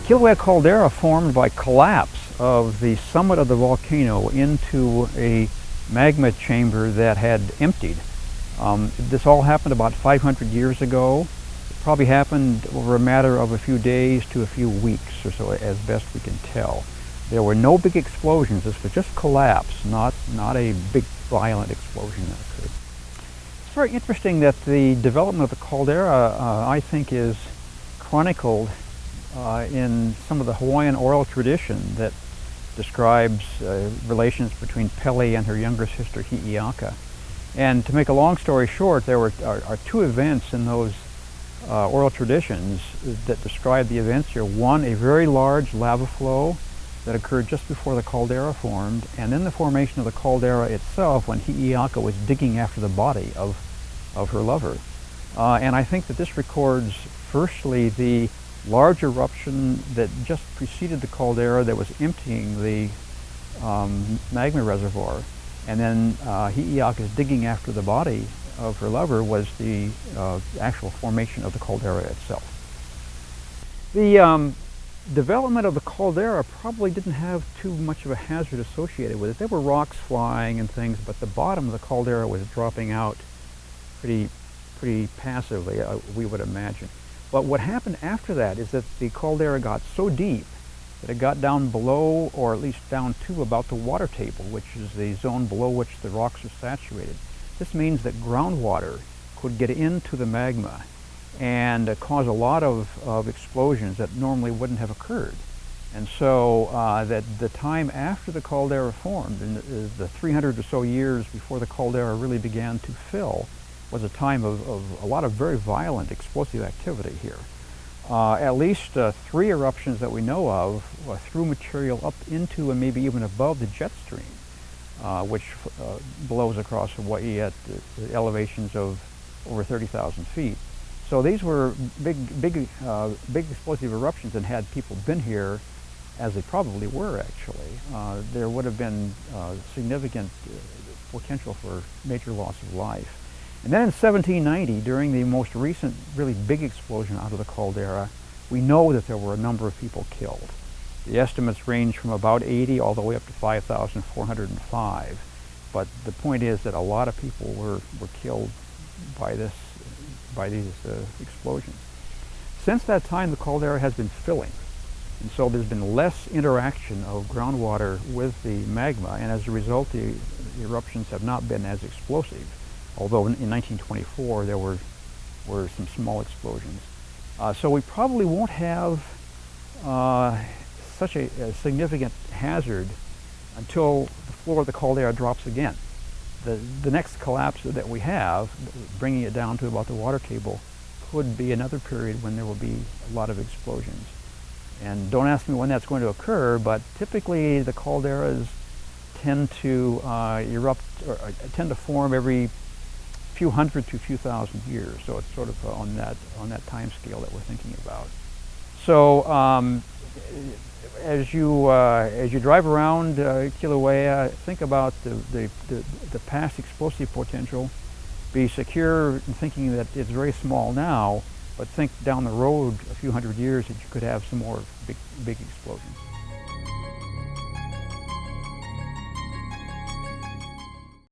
Kilauea caldera formed by collapse of the summit of the volcano into a magma chamber that had emptied. This all happened about 500 years ago. It probably happened over a matter of a few days to a few weeks or so, as best we can tell. There were no big explosions. This was just collapse, not a big violent explosion that occurred. It's very interesting that the development of the caldera, I think, is chronicled in some of the Hawaiian oral tradition that describes relations between Pele and her younger sister Hi'iaka. And to make a long story short, there are two events in those oral traditions that describe the events here. One, a very large lava flow that occurred just before the caldera formed, and then the formation of the caldera itself when Hi'iaka was digging after the body of her lover. And I think that this records, firstly, the large eruption that just preceded the caldera that was emptying the magma reservoir, and then Hi'iaka's digging after the body of her lover was the actual formation of the caldera itself. The development of the caldera probably didn't have too much of a hazard associated with it. There were rocks flying and things, but the bottom of the caldera was dropping out pretty passively, we would imagine. But what happened after that is that the caldera got so deep that it got down below, or at least down to about the water table, which is the zone below which the rocks are saturated. This means that groundwater could get into the magma and cause a lot of explosions that normally wouldn't have occurred. And so that the time after the caldera formed, and the 300 or so years before the caldera really began to fill, was a time of a lot of very violent explosive activity here. At least 3 eruptions that we know of threw material up into and maybe even above the jet stream, which blows across Hawaii at the elevations of over 30,000 feet. So these were big explosive eruptions, and had people been here, as they probably were actually, there would have been significant potential for major loss of life. And then in 1790, during the most recent really big explosion out of the caldera, we know that there were a number of people killed. The estimates range from about 80 all the way up to 5,405. But the point is that a lot of people were killed by these explosions. Since that time, the caldera has been filling, and so there's been less interaction of groundwater with the magma, and as a result, the eruptions have not been as explosive. Although in 1924 there were some small explosions. So we probably won't have such a significant hazard until the floor of the caldera drops again. The next collapse that we have, bringing it down to about the water table, could be another period when there will be a lot of explosions. And don't ask me when that's going to occur, but typically the calderas tend to erupt, or tend to form every few hundred to a few thousand years. So it's sort of on that time scale that we're thinking about. So as you drive around Kilauea, think about the past explosive potential. Be secure in thinking that it's very small now, but think down the road a few hundred years that you could have some more big explosions.